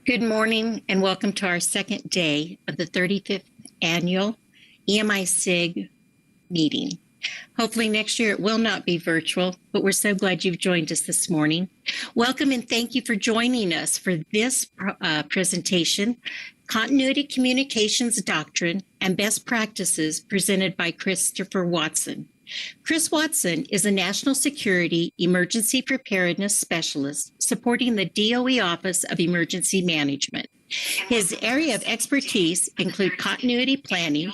Good morning and welcome to our second day of the 35th annual EMI-SIG meeting. Hopefully next year it will not be virtual, but we're so glad you've joined us this morning. Welcome and thank you for joining us for this presentation, Continuity Communications Doctrine and Best Practices, presented by Christopher Watson. Chris Watson is a national security emergency preparedness specialist supporting the DOE Office of Emergency Management. His area of expertise include continuity planning,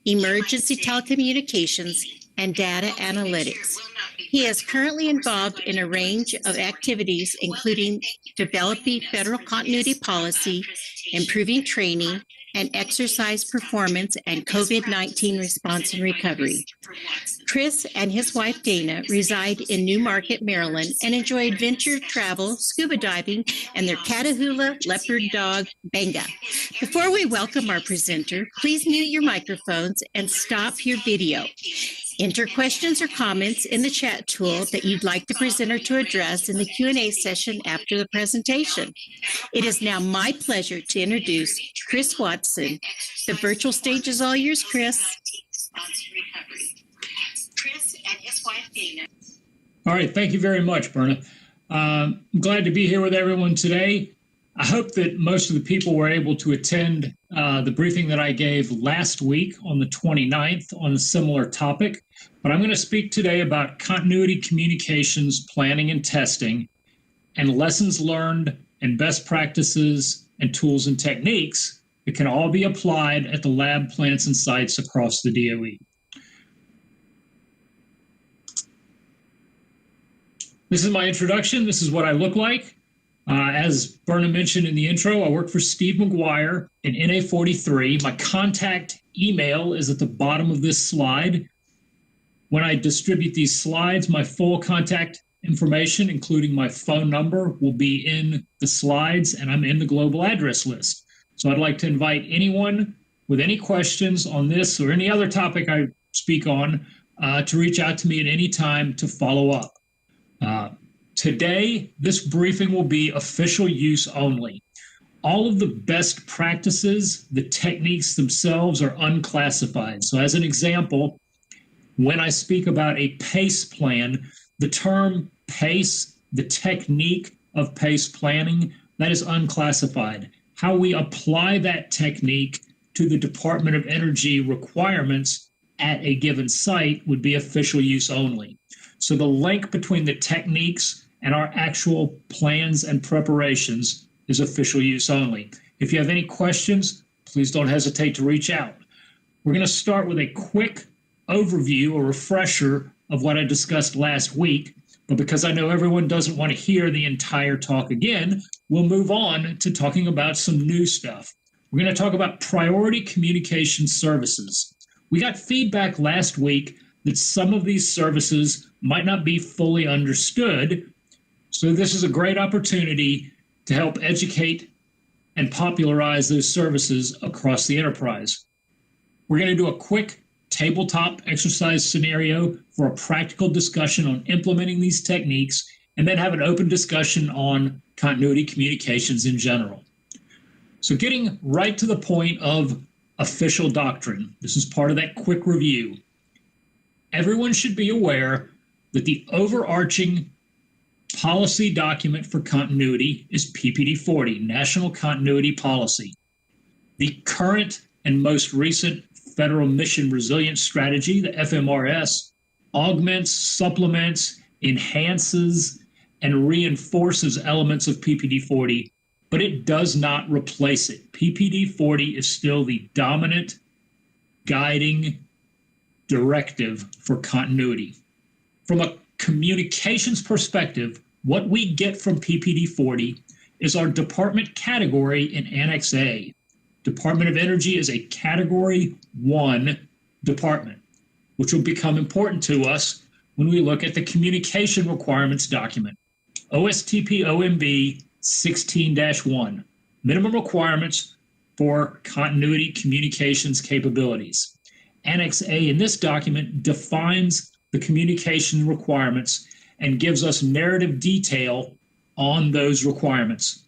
emergency telecommunications, and data analytics. He is currently involved in a range of activities, including developing federal continuity policy, improving training and exercise performance, and COVID-19 response and recovery. Chris and his wife Dana reside in New Market, Maryland, and enjoy adventure travel, scuba diving, and their Catahoula leopard dog, Benga. Before we welcome our presenter, please mute your microphones and stop your video. Enter questions or comments in the chat tool that you'd like the presenter to address in the Q&A session after the presentation. It is now my pleasure to introduce Chris Watson. The virtual stage is all yours, Chris. Chris and his wife, Dana. All right, thank you very much, Berna. I'm glad to be here with everyone today. I hope that most of the people were able to attend the briefing that I gave last week on the 29th on a similar topic, but I'm going to speak today about continuity communications, planning and testing, and lessons learned and best practices and tools and techniques that can all be applied at the lab, plants, and sites across the DOE. This is my introduction. This is what I look like. As Berna mentioned in the intro, I work for Steve McGuire in NA43. My contact email is at the bottom of this slide. When I distribute these slides, my full contact information, including my phone number, will be in the slides, and I'm in the global address list. So I'd like to invite anyone with any questions on this or any other topic I speak on to reach out to me at any time to follow up. Today, this briefing will be official use only. All of the best practices, the techniques themselves are unclassified. So as an example, when I speak about a PACE plan, the term PACE, the technique of PACE planning, that is unclassified. How we apply that technique to the Department of Energy requirements at a given site would be official use only. So the link between the techniques and our actual plans and preparations is official use only. If you have any questions, please don't hesitate to reach out. We're going to start with a quick overview or refresher of what I discussed last week, but because I know everyone doesn't want to hear the entire talk again, we'll move on to talking about some new stuff. We're going to talk about priority communication services. We got feedback last week that some of these services might not be fully understood. So this is a great opportunity to help educate and popularize those services across the enterprise. We're going to do a quick tabletop exercise scenario for a practical discussion on implementing these techniques, and then have an open discussion on continuity communications in general. So getting right to the point of official doctrine. This is part of that quick review. Everyone should be aware that the overarching policy document for continuity is PPD-40, National Continuity Policy. The current and most recent Federal Mission Resilience Strategy, the FMRS, augments, supplements, enhances, and reinforces elements of PPD-40, but it does not replace it. PPD-40 is still the dominant guiding directive for continuity. From a communications perspective, what we get from PPD-40 is our department category in Annex A. Department of Energy is a Category 1 department, which will become important to us when we look at the communication requirements document. OSTP OMB 16-1, minimum requirements for continuity communications capabilities. Annex A in this document defines the communication requirements and gives us narrative detail on those requirements.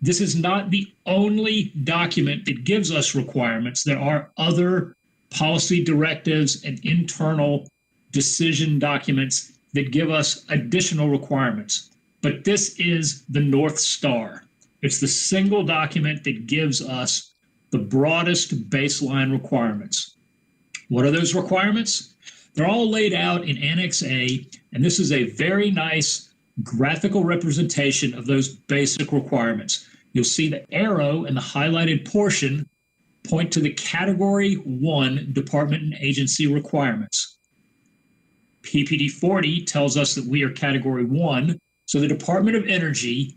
This is not the only document that gives us requirements. There are other policy directives and internal decision documents that give us additional requirements. But this is the North Star. It's the single document that gives us the broadest baseline requirements. What are those requirements? They're all laid out in Annex A, and this is a very nice graphical representation of those basic requirements. You'll see the arrow and the highlighted portion point to the Category 1 department and agency requirements. PPD 40 tells us that we are Category 1, so the Department of Energy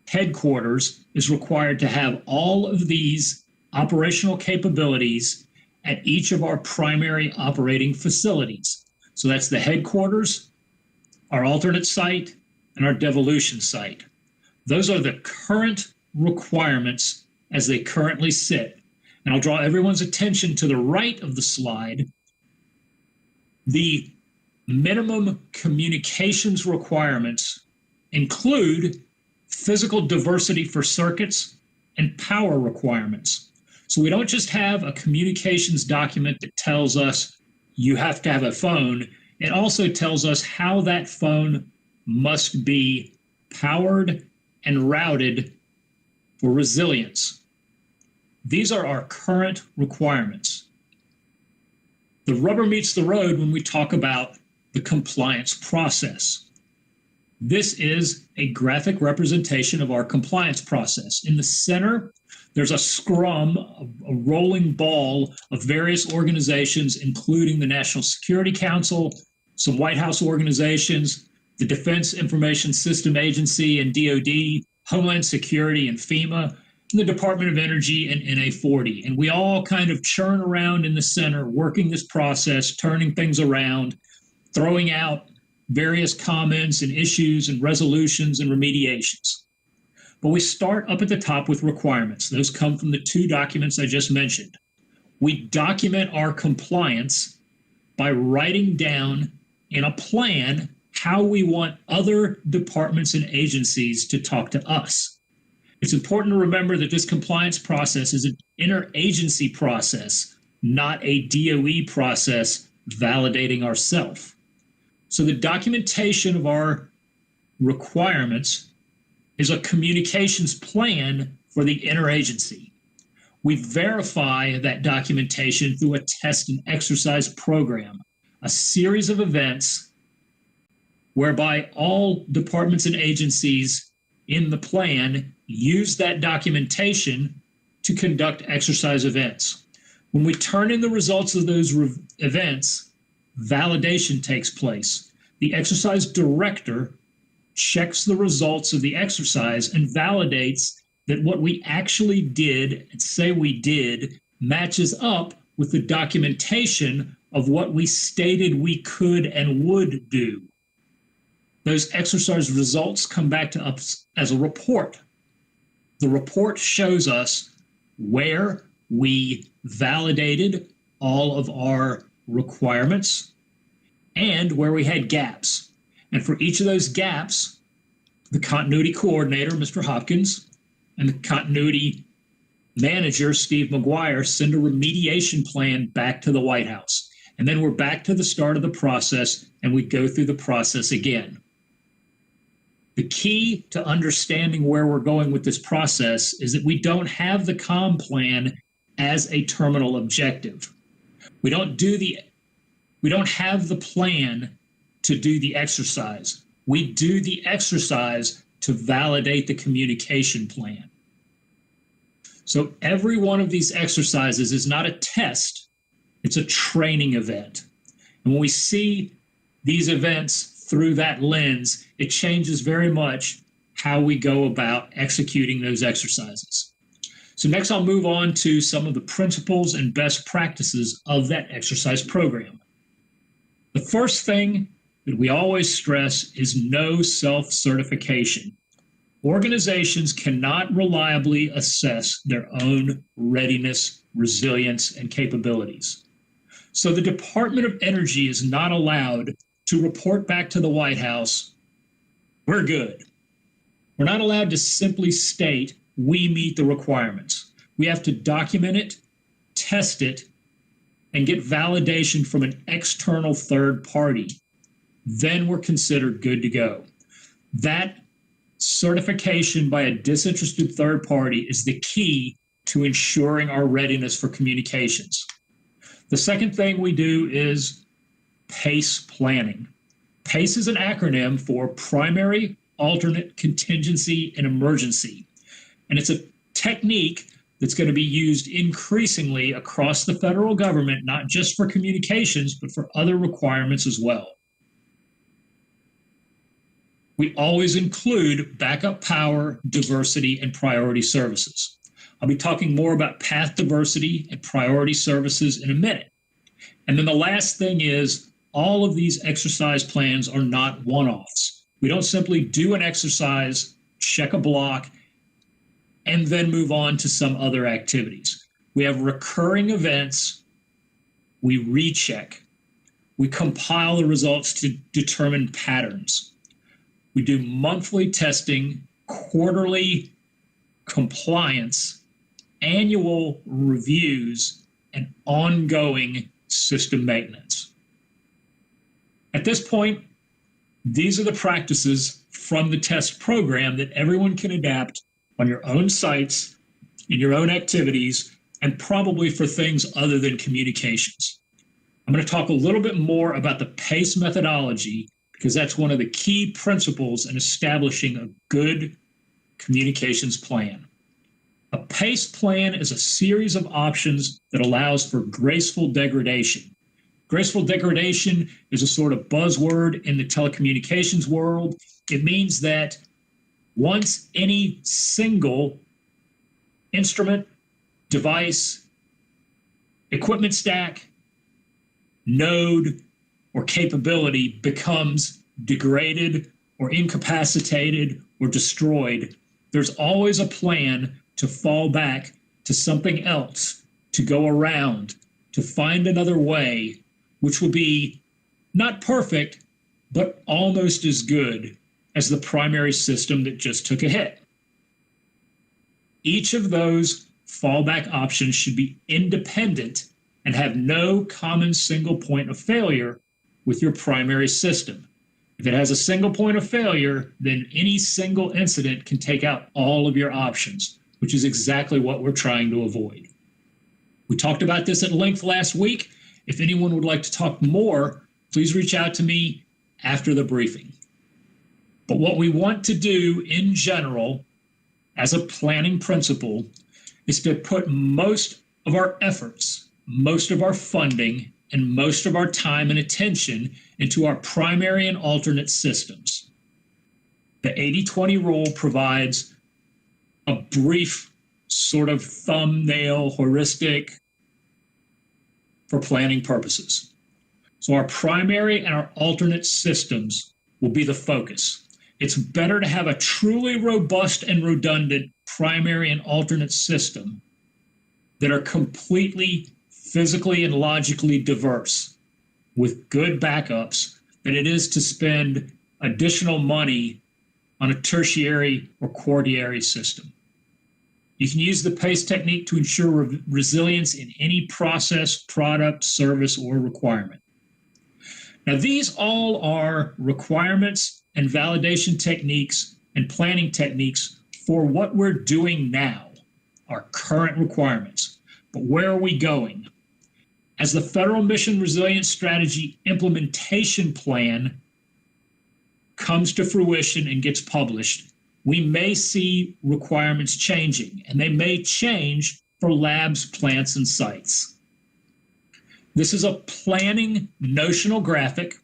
headquarters is required to have all of these operational capabilities at each of our primary operating facilities. So that's the headquarters, our alternate site, and our devolution site. Those are the current requirements as they currently sit. And I'll draw everyone's attention to the right of the slide. The minimum communications requirements include physical diversity for circuits and power requirements. So we don't just have a communications document that tells us you have to have a phone. It also tells us how that phone must be powered and routed for resilience. These are our current requirements. The rubber meets the road when we talk about the compliance process. This is a graphic representation of our compliance process. In the center, there's a scrum, a rolling ball of various organizations, including the National Security Council, some White House organizations, the Defense Information System Agency and DoD, Homeland Security and FEMA, and the Department of Energy and NA40. And we all kind of churn around in the center, working this process, turning things around, throwing out various comments and issues and resolutions and remediations. But we start up at the top with requirements. Those come from the two documents I just mentioned. We document our compliance by writing down in a plan how we want other departments and agencies to talk to us. It's important to remember that this compliance process is an interagency process, not a DOE process validating ourselves. So the documentation of our requirements is a communications plan for the interagency. We verify that documentation through a test and exercise program, a series of events whereby all departments and agencies in the plan use that documentation to conduct exercise events. When we turn in the results of those events, validation takes place. The exercise director checks the results of the exercise and validates that what we actually did and say we did matches up with the documentation of what we stated we could and would do. Those exercise results come back to us as a report. The report shows us where we validated all of our requirements and where we had gaps. And for each of those gaps, the continuity coordinator, Mr. Hopkins, and the continuity manager, Steve McGuire, send a remediation plan back to the White House. And then we're back to the start of the process, and we go through the process again. The key to understanding where we're going with this process is that we don't have the comm plan as a terminal objective. We don't have the plan to do the exercise. We do the exercise to validate the communication plan. So every one of these exercises is not a test, it's a training event. And when we see these events through that lens, it changes very much how we go about executing those exercises. So next I'll move on to some of the principles and best practices of that exercise program. The first thing that we always stress is no self-certification. Organizations cannot reliably assess their own readiness, resilience, and capabilities. So the Department of Energy is not allowed to report back to the White House, we're good. We're not allowed to simply state we meet the requirements. We have to document it, test it, and get validation from an external third party. Then we're considered good to go. That certification by a disinterested third party is the key to ensuring our readiness for communications. The second thing we do is PACE planning. PACE is an acronym for Primary, Alternate, Contingency, and Emergency. And it's a technique that's going to be used increasingly across the federal government, not just for communications, but for other requirements as well. We always include backup power, diversity, and priority services. I'll be talking more about path diversity and priority services in a minute. And then the last thing is all of these exercise plans are not one-offs. We don't simply do an exercise, check a block, and then move on to some other activities. We have recurring events. We recheck. We compile the results to determine patterns. We do monthly testing, quarterly compliance, annual reviews, and ongoing system maintenance. At this point, these are the practices from the test program that everyone can adapt on your own sites, in your own activities, and probably for things other than communications. I'm going to talk a little bit more about the PACE methodology because that's one of the key principles in establishing a good communications plan. A PACE plan is a series of options that allows for graceful degradation. Graceful degradation is a sort of buzzword in the telecommunications world. It means that once any single instrument, device, equipment stack, node, or capability becomes degraded or incapacitated or destroyed, there's always a plan to fall back to something else, to go around, to find another way, which will be not perfect, but almost as good as the primary system that just took a hit. Each of those fallback options should be independent and have no common single point of failure with your primary system. If it has a single point of failure, then any single incident can take out all of your options, which is exactly what we're trying to avoid. We talked about this at length last week. If anyone would like to talk more, please reach out to me after the briefing. But what we want to do in general, as a planning principle, is to put most of our efforts, most of our funding, and most of our time and attention into our primary and alternate systems. The 80-20 rule provides a brief sort of thumbnail heuristic for planning purposes. So our primary and our alternate systems will be the focus. It's better to have a truly robust and redundant primary and alternate system that are completely physically and logically diverse with good backups than it is to spend additional money on a tertiary or quaternary system. You can use the PACE technique to ensure resilience in any process, product, service, or requirement. Now, these all are requirements and validation techniques and planning techniques for what we're doing now, our current requirements. But where are we going? As the Federal Mission Resilience Strategy Implementation Plan comes to fruition and gets published, we may see requirements changing, and they may change for labs, plants, and sites. This is a planning notional graphic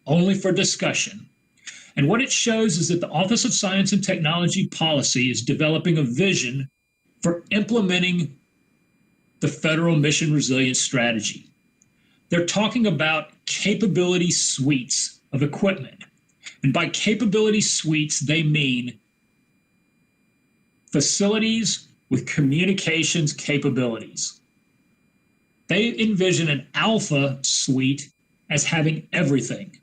only for discussion. And what it shows is that the Office of Science and Technology Policy is developing a vision for implementing the Federal Mission Resilience Strategy. They're talking about capability suites of equipment. And by capability suites, they mean facilities with communications capabilities. They envision an alpha suite as having everything.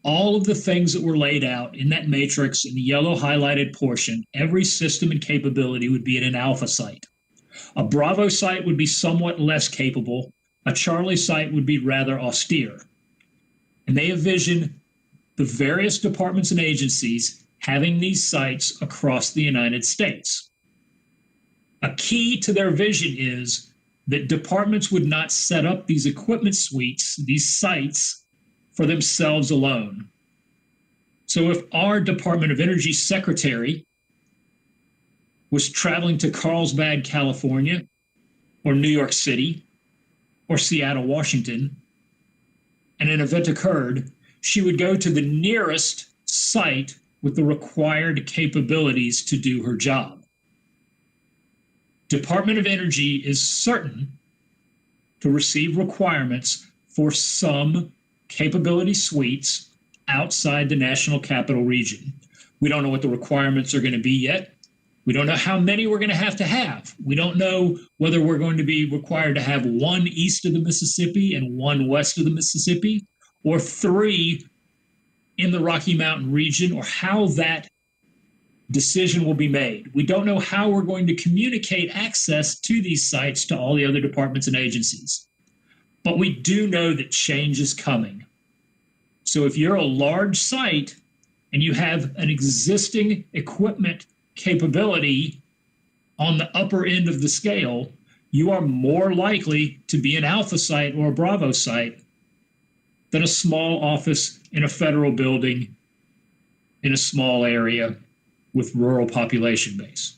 all of the things that were laid out in that matrix in the yellow highlighted portion, every system and capability would be at an alpha site. A Bravo site would be somewhat less capable. A Charlie site would be rather austere. And they envision the various departments and agencies having these sites across the United States. A key to their vision is that departments would not set up these equipment suites, these sites, for themselves alone. So if our Department of Energy secretary was traveling to Carlsbad, California, or New York City, or Seattle, Washington, and an event occurred, she would go to the nearest site with the required capabilities to do her job. Department of Energy is certain to receive requirements for some capability suites outside the national capital region. We don't know what the requirements are going to be yet. We don't know how many we're going to have. We don't know whether we're going to be required to have one east of the Mississippi and one west of the Mississippi, or 3 in the Rocky Mountain region, or how that decision will be made. We don't know how we're going to communicate access to these sites to all the other departments and agencies. But we do know that change is coming. So if you're a large site and you have an existing equipment capability on the upper end of the scale, you are more likely to be an alpha site or a Bravo site than a small office in a federal building in a small area with rural population base.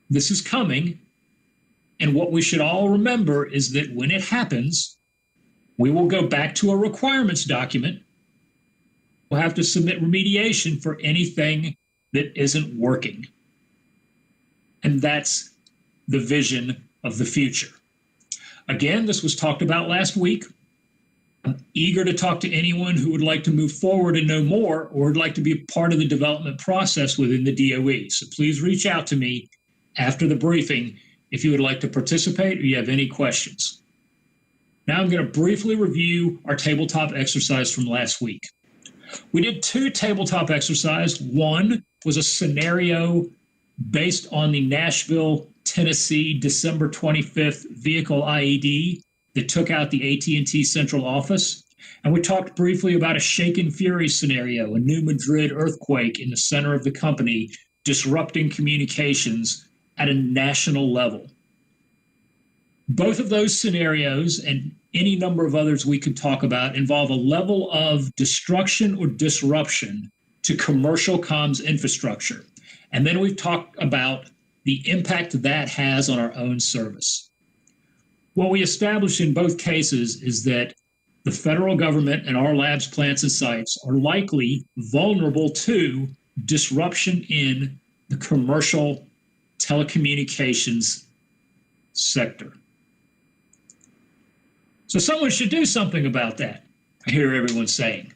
This is coming, and what we should all remember is that when it happens, we will go back to a requirements document. We'll have to submit remediation for anything that isn't working. And that's the vision of the future. Again, this was talked about last week. I'm eager to talk to anyone who would like to move forward and know more, or would like to be a part of the development process within the DOE. So please reach out to me after the briefing if you would like to participate or you have any questions. Now I'm going to briefly review our tabletop exercise from last week. We did 2 tabletop exercises. One was a scenario based on the Nashville, Tennessee, December 25th vehicle IED that took out the AT&T central office. And we talked briefly about a Shaken Fury scenario, a New Madrid earthquake in the center of the company, disrupting communications at a national level. Both of those scenarios, and any number of others we could talk about, involve a level of destruction or disruption to commercial comms infrastructure. And then we've talked about the impact that has on our own service. What we established in both cases is that the federal government and our labs, plants, and sites are likely vulnerable to disruption in the commercial telecommunications sector. So someone should do something about that, I hear everyone saying.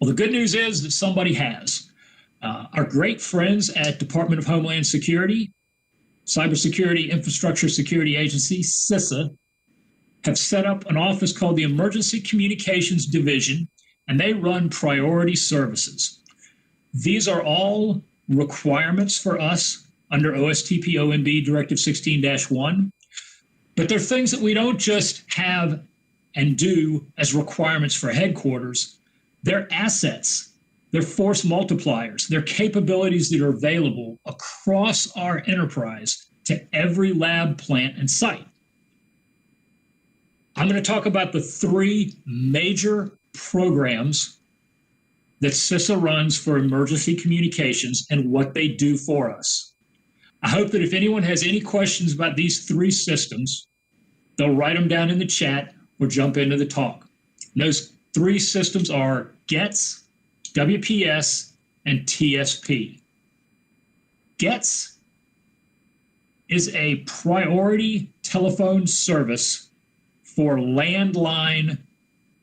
Well, the good news is that somebody has. Our great friends at Department of Homeland Security, Cybersecurity Infrastructure Security Agency, CISA, have set up an office called the Emergency Communications Division, and they run priority services. These are all requirements for us under OSTP OMB Directive 16-1, but they're things that we don't just have and do as requirements for headquarters. They're assets. They're force multipliers. They're capabilities that are available across our enterprise to every lab, plant, and site. I'm going to talk about the 3 major programs that CISA runs for emergency communications and what they do for us. I hope that if anyone has any questions about these 3 systems, they'll write them down in the chat or jump into the talk. And those 3 systems are GETS, WPS, and TSP. GETS is a priority telephone service for landline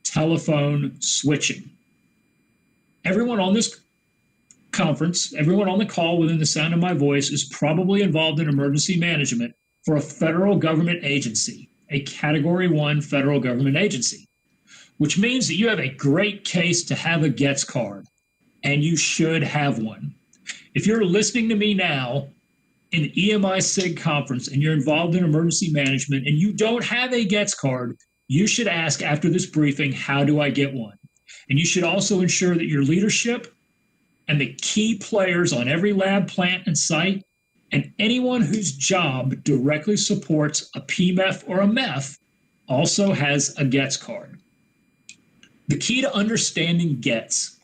telephone switching. Everyone on this conference, everyone on the call within the sound of my voice is probably involved in emergency management for a federal government agency, a Category 1 federal government agency. which means that you have a great case to have a GETS card, and you should have one. If you're listening to me now in the EMI SIG conference and you're involved in emergency management and you don't have a GETS card, you should ask after this briefing, how do I get one? And you should also ensure that your leadership and the key players on every lab, plant, and site, and anyone whose job directly supports a PMEF or a MEF also has a GETS card. The key to understanding GETS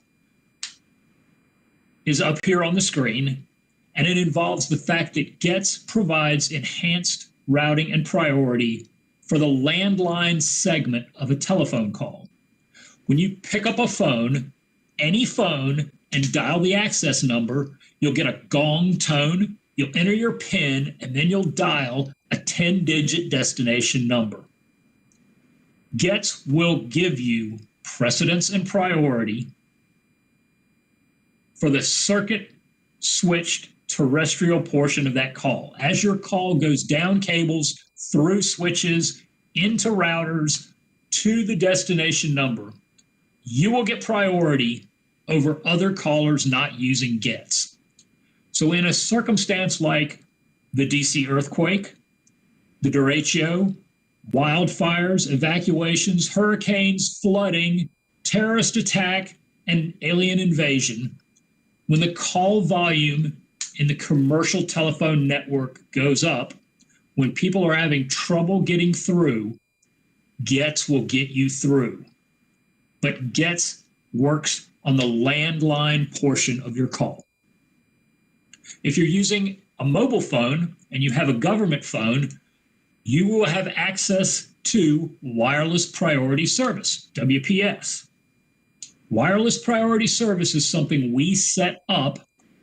is up here on the screen, and it involves the fact that GETS provides enhanced routing and priority for the landline segment of a telephone call. When you pick up a phone, any phone, and dial the access number, you'll get a gong tone, you'll enter your PIN, and then you'll dial a 10-digit destination number. GETS will give you precedence and priority for the circuit switched terrestrial portion of that call. As your call goes down cables, through switches, into routers, to the destination number, you will get priority over other callers not using GETS. So in a circumstance like the DC earthquake, the derecho, wildfires, evacuations, hurricanes, flooding, terrorist attack, and alien invasion, when the call volume in the commercial telephone network goes up, when people are having trouble getting through, GETS will get you through. But GETS works on the landline portion of your call. If you're using a mobile phone and you have a government phone, you will have access to Wireless Priority Service, WPS. Wireless Priority Service is something we set up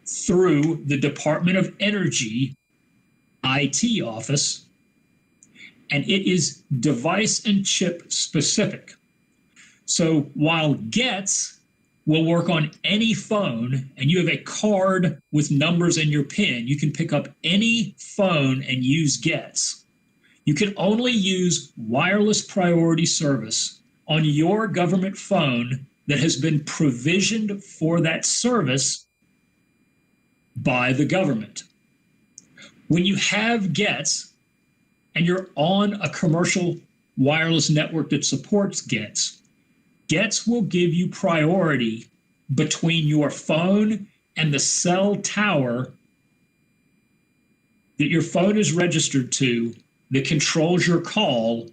through the Department of Energy IT office, and it is device and chip specific. So while GETS will work on any phone and you have a card with numbers in your PIN, you can pick up any phone and use GETS. You can only use Wireless Priority Service on your government phone that has been provisioned for that service by the government. When you have GETS and you're on a commercial wireless network that supports GETS, GETS will give you priority between your phone and the cell tower that your phone is registered to, that controls your call,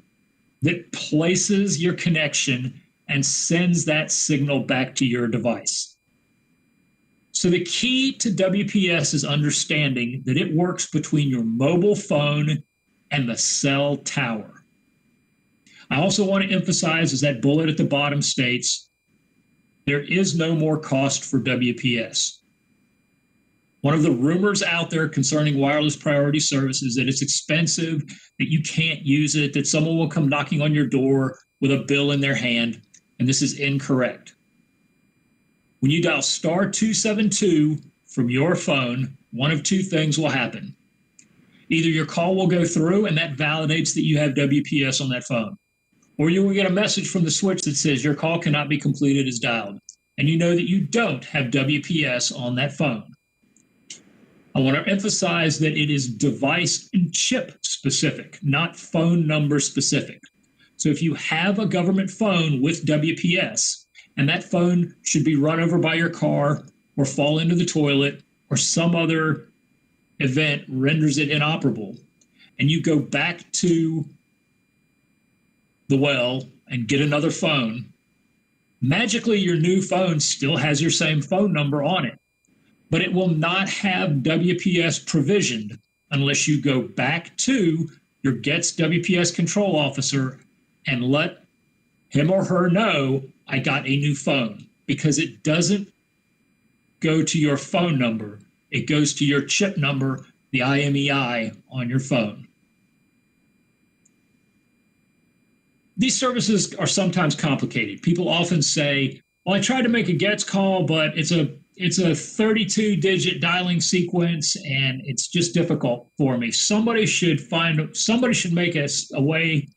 that places your connection and sends that signal back to your device. So the key to WPS is understanding that it works between your mobile phone and the cell tower. I also want to emphasize, as that bullet at the bottom states, there is no more cost for WPS. One of the rumors out there concerning wireless priority service is that it's expensive, that you can't use it, that someone will come knocking on your door with a bill in their hand, and this is incorrect. When you dial star 272 from your phone, one of two things will happen. Either your call will go through and that validates that you have WPS on that phone, or you will get a message from the switch that says your call cannot be completed as dialed, and you know that you don't have WPS on that phone. I want to emphasize that it is device and chip specific, not phone number specific. So if you have a government phone with WPS, and that phone should be run over by your car or fall into the toilet or some other event renders it inoperable, and you go back to the well and get another phone, magically your new phone still has your same phone number on it, but it will not have WPS provisioned unless you go back to your GETS WPS control officer and let him or her know, I got a new phone, because it doesn't go to your phone number. It goes to your chip number, the IMEI on your phone. These services are sometimes complicated. People often say, well, I tried to make a GETS call, but it's a 32-digit dialing sequence, and it's just difficult for me. Somebody should make a way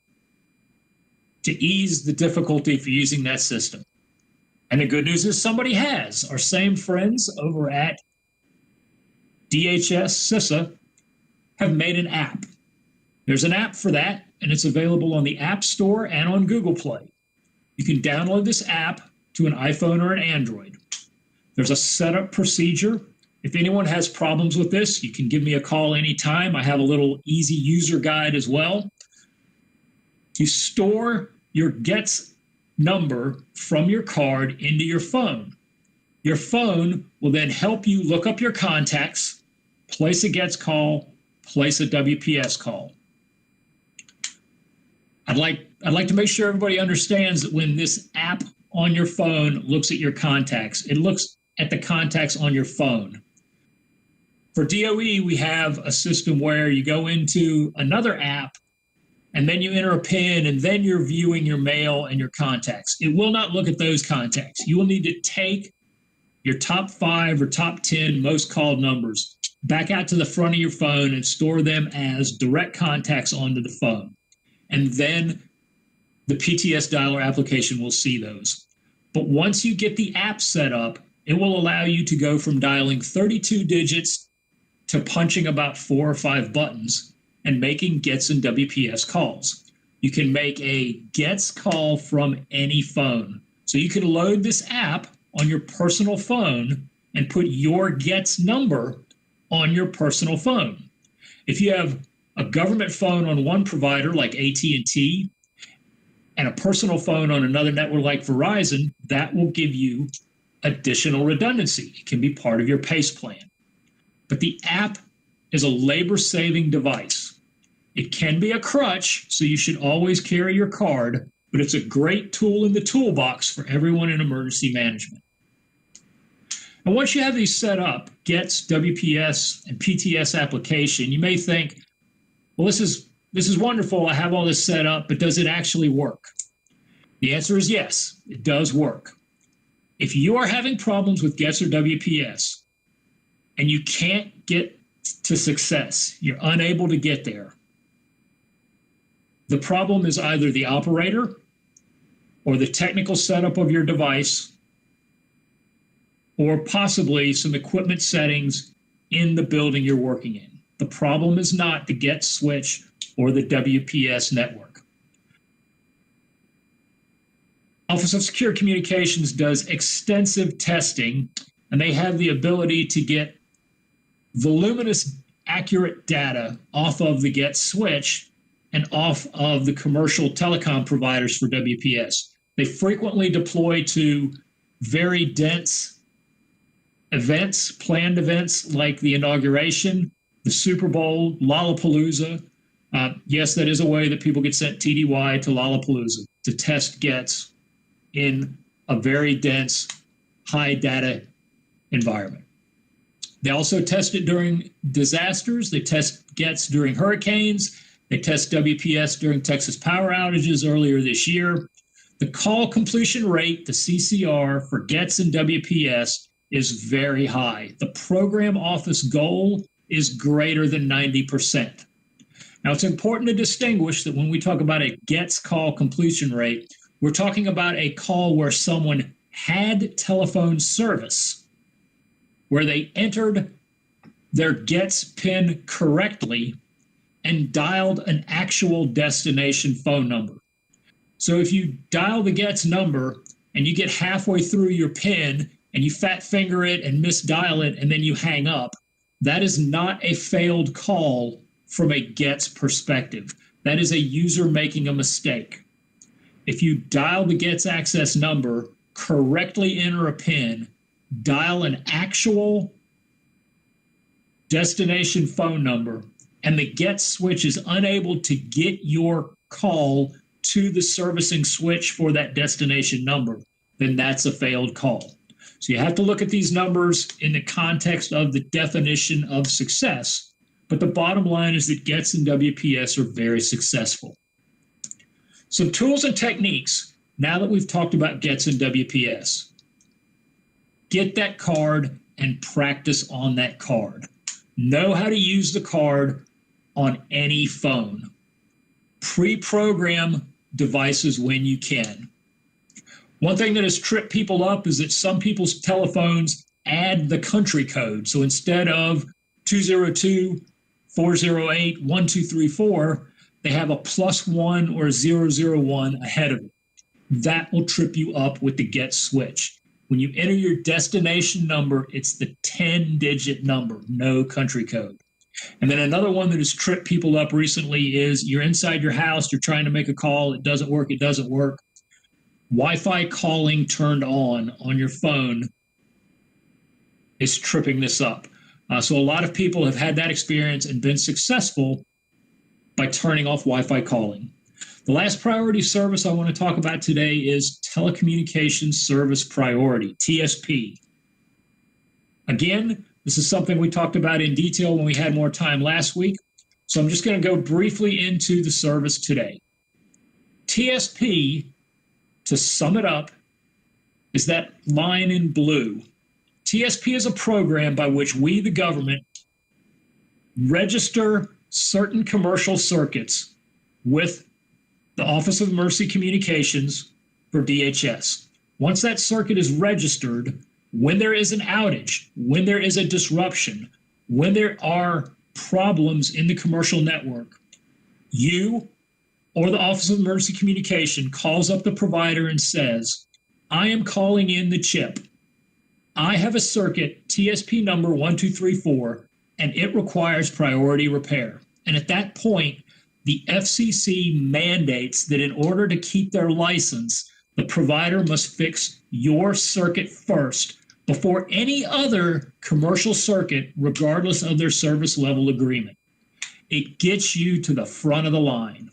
to ease the difficulty for using that system. And the good news is somebody has. Our same friends over at DHS CISA have made an app. There's an app for that, and it's available on the App Store and on Google Play. You can download this app to an iPhone or an Android. There's a setup procedure. If anyone has problems with this, you can give me a call anytime. I have a little easy user guide as well. You store your GETS number from your card into your phone. Your phone will then help you look up your contacts, place a GETS call, place a WPS call. I'd like to make sure everybody understands that when this app on your phone looks at your contacts, it looks at the contacts on your phone. For DOE, we have a system where you go into another app and then you enter a PIN and then you're viewing your mail and your contacts. It will not look at those contacts. You will need to take your top 5 or top 10 most called numbers back out to the front of your phone and store them as direct contacts onto the phone. And then the PTS dialer application will see those. But once you get the app set up, it will allow you to go from dialing 32 digits to punching about 4 or 5 buttons and making GETS and WPS calls. You can make a GETS call from any phone. So you can load this app on your personal phone and put your GETS number on your personal phone. If you have a government phone on one provider like AT&T and a personal phone on another network like Verizon, that will give you additional redundancy. It can be part of your PACE plan. But the app is a labor-saving device. It can be a crutch, so you should always carry your card, but it's a great tool in the toolbox for everyone in emergency management. And once you have these set up, GETS, WPS, and PTS application, you may think, well, this is wonderful. I have all this set up, but does it actually work? The answer is yes, it does work. If you are having problems with GETS or WPS and you can't get to success, you're unable to get there, the problem is either the operator or the technical setup of your device or possibly some equipment settings in the building you're working in. The problem is not the GETS switch or the WPS network. Office of Secure Communications does extensive testing, and they have the ability to get voluminous, accurate data off of the GETS switch and off of the commercial telecom providers for WPS. They frequently deploy to very dense events, planned events like the inauguration, the Super Bowl, Lollapalooza. Yes, that is a way that people get sent TDY to Lollapalooza to test GETS in a very dense, high data environment. They also test it during disasters. They test GETS during hurricanes. They test WPS during Texas power outages earlier this year. The call completion rate, the CCR, for GETS and WPS is very high. The program office goal is greater than 90%. Now, it's important to distinguish that when we talk about a GETS call completion rate, we're talking about a call where someone had telephone service, where they entered their GETS PIN correctly and dialed an actual destination phone number. So if you dial the GETS number and you get halfway through your PIN and you fat finger it and misdial it and then you hang up, that is not a failed call from a GETS perspective. That is a user making a mistake. If you dial the GETS access number, correctly enter a PIN, dial an actual destination phone number, and the GETS switch is unable to get your call to the servicing switch for that destination number, then that's a failed call. So you have to look at these numbers in the context of the definition of success. But the bottom line is that GETS and WPS are very successful. Some tools and techniques, now that we've talked about GETS and WPS. Get that card and practice on that card. Know how to use the card on any phone. Pre-program devices when you can. One thing that has tripped people up is that some people's telephones add the country code. So instead of 202-408-1234, they have a +1 or 001 ahead of it. That will trip you up with the get switch. When you enter your destination number, it's the 10-digit number, no country code. And then another one that has tripped people up recently is you're inside your house, you're trying to make a call, it doesn't work. Wi-Fi calling turned on your phone is tripping this up. So a lot of people have had that experience and been successful by turning off Wi-Fi calling. The last priority service I want to talk about today is Telecommunications Service Priority, TSP. Again, this is something we talked about in detail when we had more time last week. So I'm just going to go briefly into the service today. TSP, to sum it up, is that line in blue. TSP is a program by which we, the government, register certain commercial circuits with the Office of Emergency Communications for DHS. Once that circuit is registered, when there is an outage, when there is a disruption, when there are problems in the commercial network, you or the Office of Emergency Communication calls up the provider and says, I am calling in the chip. I have a circuit, TSP number 1234, and it requires priority repair. And at that point, the FCC mandates that in order to keep their license, the provider must fix your circuit first before any other commercial circuit, regardless of their service level agreement. It gets you to the front of the line.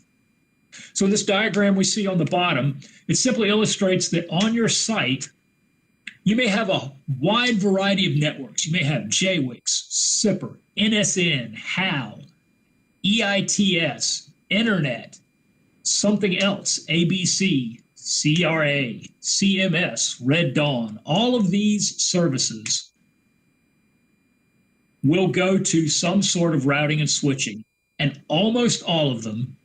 So in this diagram we see on the bottom, it simply illustrates that on your site, you may have a wide variety of networks. You may have JWICS, SIPR, NSN, HAL, EITS, Internet, something else, ABC, CRA, CMS, Red Dawn. All of these services will go to some sort of routing and switching. And almost all of them,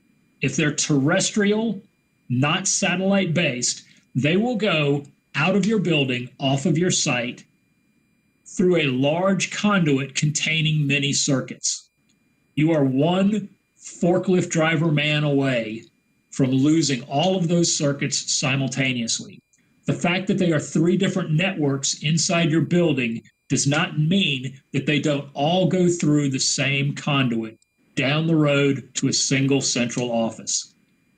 if they're terrestrial, not satellite-based, they will go out of your building, off of your site, through a large conduit containing many circuits. You are one forklift driver man away from losing all of those circuits simultaneously. The fact that they are 3 different networks inside your building does not mean that they don't all go through the same conduit down the road to a single central office.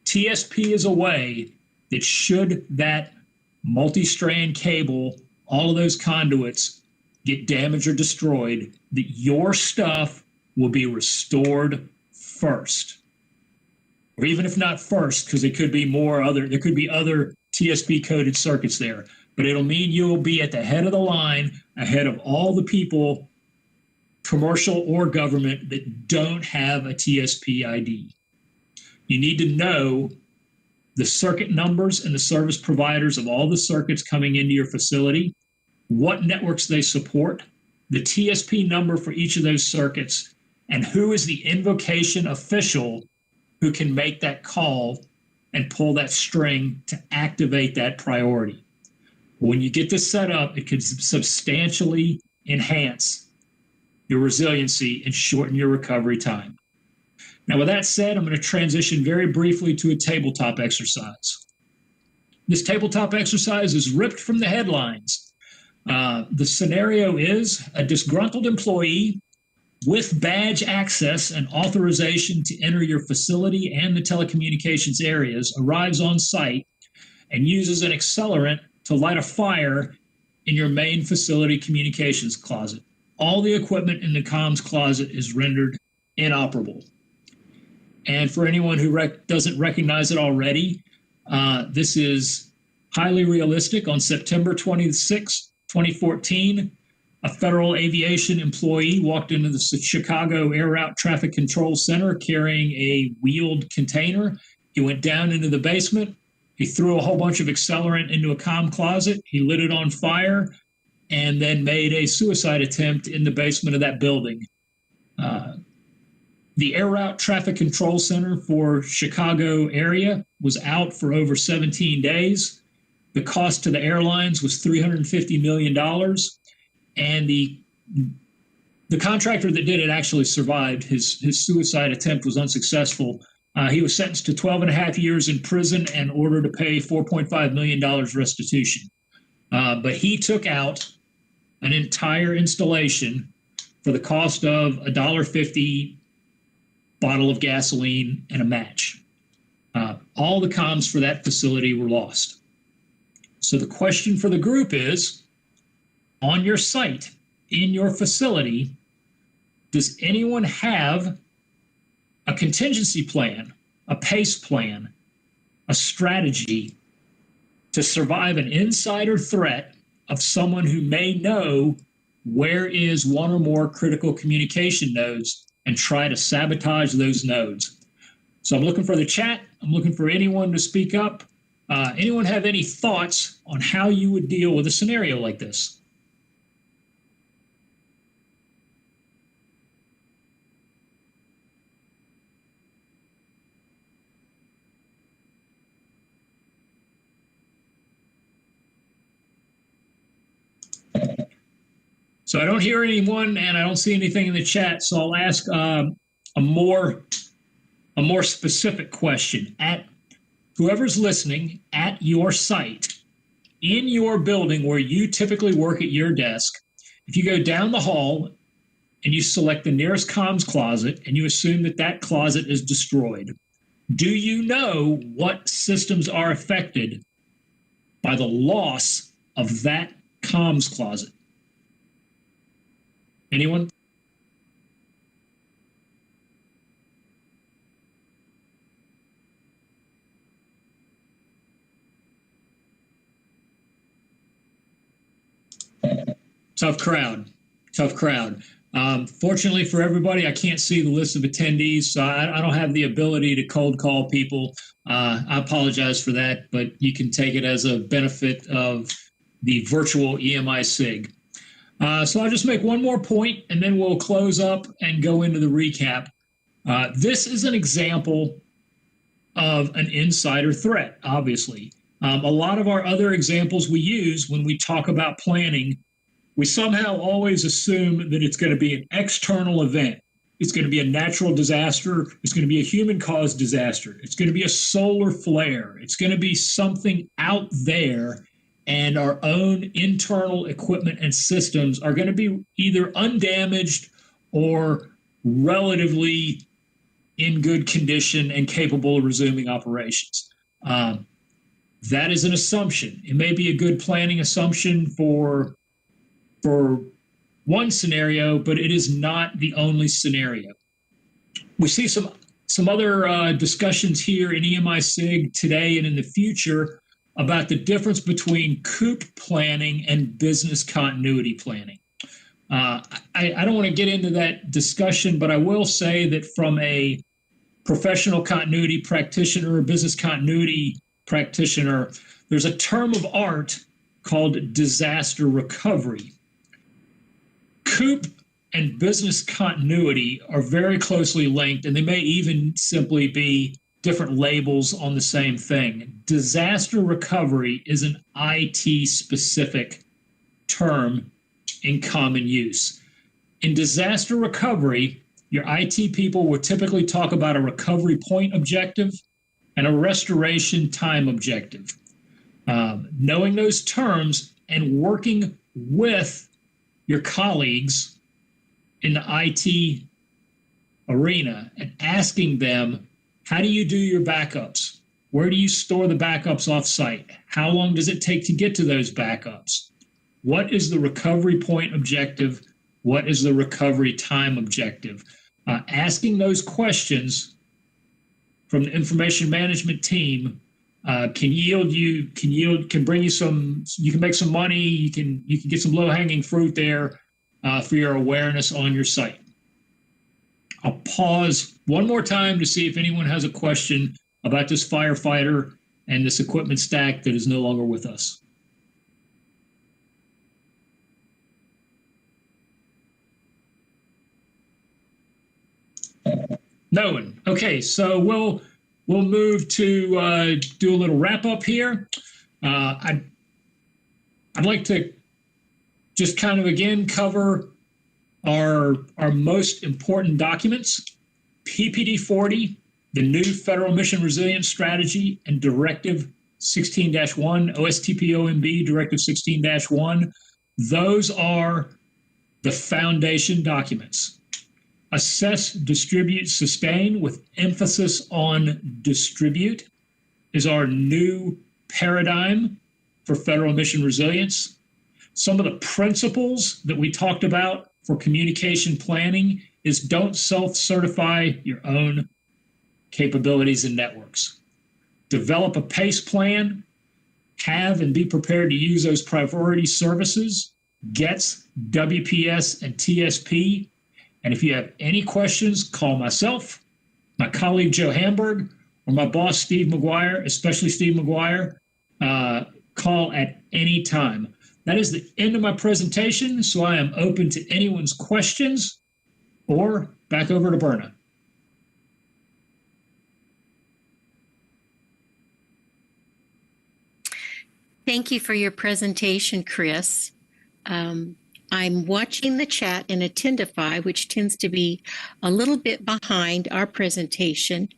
TSP is a way that should that multi-strand cable, all of those conduits get damaged or destroyed, that your stuff will be restored first. Or even if not first, because there could be other TSP coded circuits there, but it'll mean you will be at the head of the line, ahead of all the people, commercial or government, that don't have a TSP ID. You need to know the circuit numbers and the service providers of all the circuits coming into your facility, what networks they support, the TSP number for each of those circuits, and who is the invocation official who can make that call and pull that string to activate that priority. When you get this set up, it can substantially enhance your resiliency and shorten your recovery time. Now, with that said, I'm going to transition very briefly to a tabletop exercise. This tabletop exercise is ripped from the headlines. The scenario is a disgruntled employee with badge access and authorization to enter your facility and the telecommunications areas arrives on site and uses an accelerant to light a fire in your main facility communications closet. All the equipment in the comms closet is rendered inoperable. And for anyone who doesn't recognize it already, this is highly realistic. On September 26, 2014, a federal aviation employee walked into the Chicago Air Route Traffic Control Center carrying a wheeled container. He went down into the basement. He threw a whole bunch of accelerant into a comm closet. He lit it on fire and then made a suicide attempt in the basement of that building. The Air Route Traffic Control Center for Chicago area was out for over 17 days. The cost to the airlines was $350 million. And the contractor that did it actually survived. His suicide attempt was unsuccessful. He was sentenced to 12 and a half years in prison and ordered to pay $4.5 million restitution. But he took out an entire installation for the cost of $1.50 bottle of gasoline and a match. All the comms for that facility were lost. So the question for the group is, on your site, in your facility, does anyone have a contingency plan, a PACE plan, a strategy to survive an insider threat of someone who may know where is one or more critical communication nodes and try to sabotage those nodes? So I'm looking for the chat. I'm looking for anyone to speak up. Anyone have any thoughts on how you would deal with a scenario like this? So I don't hear anyone, and I don't see anything in the chat. So I'll ask a more specific question. At whoever's listening, at your site, in your building where you typically work at your desk, if you go down the hall and you select the nearest comms closet and you assume that that closet is destroyed, do you know what systems are affected by the loss of that comms closet? Anyone? Tough crowd. Fortunately for everybody, I can't see the list of attendees, so I don't have the ability to cold call people. I apologize for that, but you can take it as a benefit of the virtual EMI SIG. So I'll just make one more point, and then we'll close up and go into the recap. This is an example of an insider threat, obviously. A lot of our other examples we use when we talk about planning, we somehow always assume that it's going to be an external event. It's going to be a natural disaster. It's going to be a human-caused disaster. It's going to be a solar flare. It's going to be something out there, and our own internal equipment and systems are going to be either undamaged or relatively in good condition and capable of resuming operations. That is an assumption. It may be a good planning assumption for one scenario, but it is not the only scenario. We see some other discussions here in EMI SIG today and in the future about the difference between COOP planning and business continuity planning. I don't want to get into that discussion, but I will say that from a professional continuity practitioner, business continuity practitioner, there's a term of art called disaster recovery. COOP and business continuity are very closely linked, and they may even simply be different labels on the same thing. Disaster recovery is an IT-specific term in common use. In disaster recovery, your IT people will typically talk about a recovery point objective and a restoration time objective. Knowing those terms and working with your colleagues in the IT arena and asking them, how do you do your backups? Where do you store the backups off-site? How long does it take to get to those backups? What is the recovery point objective? What is the recovery time objective? Asking those questions from the information management team can bring you some, you can make some money, you can get some low-hanging fruit there for your awareness on your site. I'll pause one more time to see if anyone has a question about this firefighter and this equipment stack that is no longer with us. No one. Okay, so we'll move to do a little wrap up here. I'd like to just kind of again cover our most important documents: PPD 40, the new Federal Mission Resilience Strategy, and Directive 16-1, OSTPOMB Directive 16-1. Those are the foundation documents. Assess, distribute, sustain, with emphasis on distribute, is our new paradigm for federal mission resilience. Some of the principles that we talked about for communication planning is don't self-certify your own capabilities and networks. Develop a PACE plan, have and be prepared to use those priority services, GETS, WPS, and TSP. And if you have any questions, call myself, my colleague Joe Hamburg, or my boss Steve McGuire, especially Steve McGuire. Call at any time. That is the end of my presentation, so I am open to anyone's questions, or back over to Berna. Thank you for your presentation, Chris. I'm watching the chat in Attendify, which tends to be a little bit behind our presentation.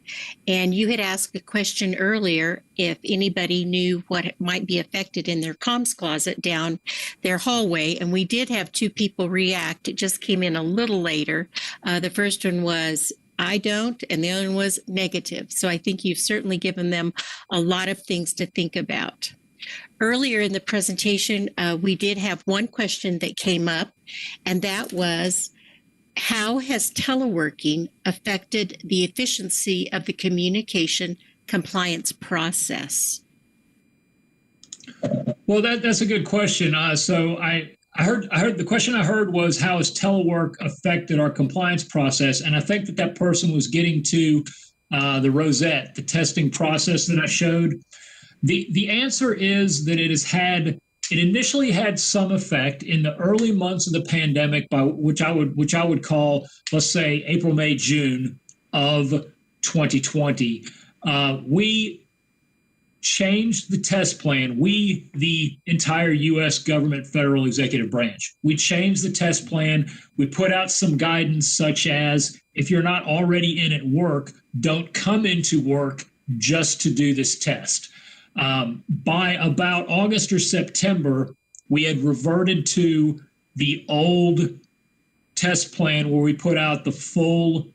And you had asked a question earlier if anybody knew what might be affected in their comms closet down their hallway. And we did have two people react. It just came in a little later. The first one was, I don't, and the other one was negative. So I think you've certainly given them a lot of things to think about. Earlier in the presentation, we did have one question that came up, and that was, how has teleworking affected the efficiency of the communication compliance process? Well, that's a good question. So I heard the question I heard was, how has telework affected our compliance process? And I think that person was getting to the Rosette, the testing process that I showed. The answer is that it initially had some effect in the early months of the pandemic, which I would call, let's say, April, May, June of 2020. We changed the test plan. We, the entire U.S. government federal executive branch, we changed the test plan. We put out some guidance such as, if you're not already in at work, don't come into work just to do this test. By about August or September, we had reverted to the old test plan where we put out the full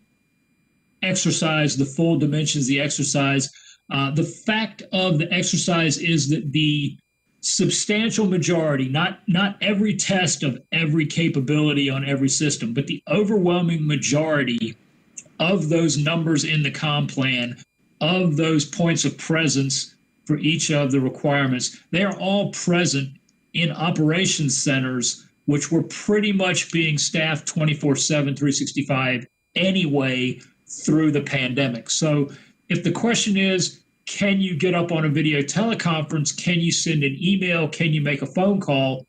exercise, the full dimensions of the exercise. The fact of the exercise is that the substantial majority, not every test of every capability on every system, but the overwhelming majority of those numbers in the comm plan, of those points of presence for each of the requirements, they are all present in operations centers, which were pretty much being staffed 24/7, 365 anyway through the pandemic. So if the question is, can you get up on a video teleconference? Can you send an email? Can you make a phone call?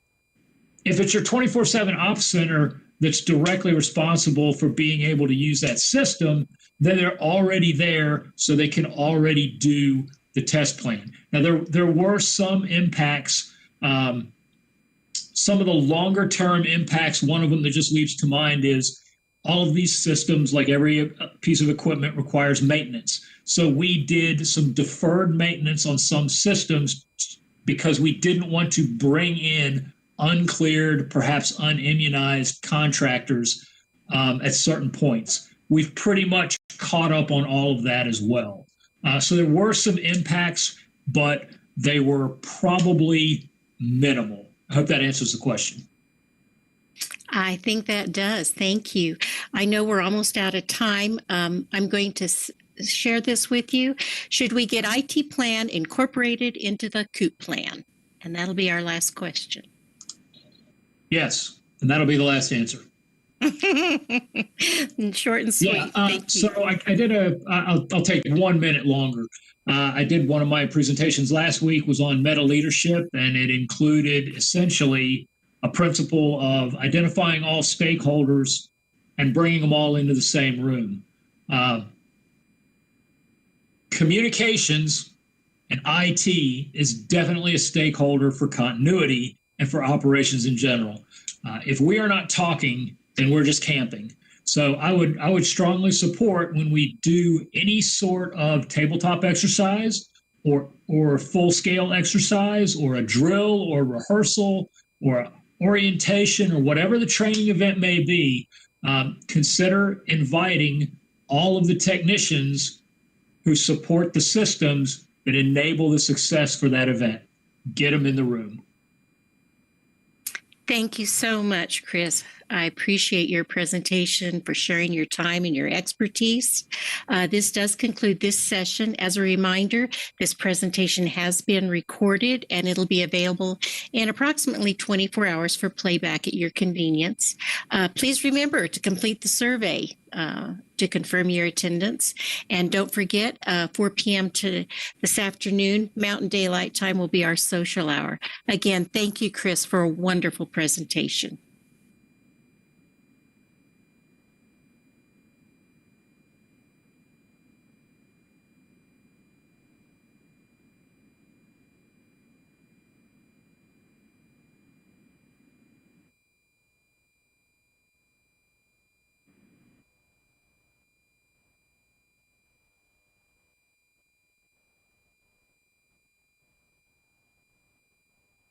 If it's your 24/7 ops center that's directly responsible for being able to use that system, then they're already there, so they can already do the test plan. Now, there were some impacts, some of the longer term impacts. One of them that just leaps to mind is all of these systems, like every piece of equipment, requires maintenance. So we did some deferred maintenance on some systems because we didn't want to bring in uncleared, perhaps unimmunized contractors at certain points. We've pretty much caught up on all of that as well. So there were some impacts, but they were probably minimal. I hope that answers the question. I think that does. Thank you. I know we're almost out of time. I'm going to share this with you. Should we get IT plan incorporated into the COOP plan? And that'll be our last question. Yes, and that'll be the last answer. Short and sweet. Yeah, Thank you. So I did I'll take 1 minute longer. I did one of my presentations last week was on meta leadership, and it included essentially a principle of identifying all stakeholders and bringing them all into the same room. communications and IT is definitely a stakeholder for continuity and for operations in general. If we are not talking, then we're just camping. So I would strongly support when we do any sort of tabletop exercise or full-scale exercise or a drill or rehearsal or orientation or whatever the training event may be, consider inviting all of the technicians who support the systems that enable the success for that event. Get them in the room. Thank you so much, Chris. I appreciate your presentation, for sharing your time and your expertise. This does conclude this session. As a reminder, this presentation has been recorded and it'll be available in approximately 24 hours for playback at your convenience. Please remember to complete the survey to confirm your attendance. And don't forget, 4 p.m. to this afternoon, Mountain Daylight Time will be our social hour. Again, thank you, Chris, for a wonderful presentation.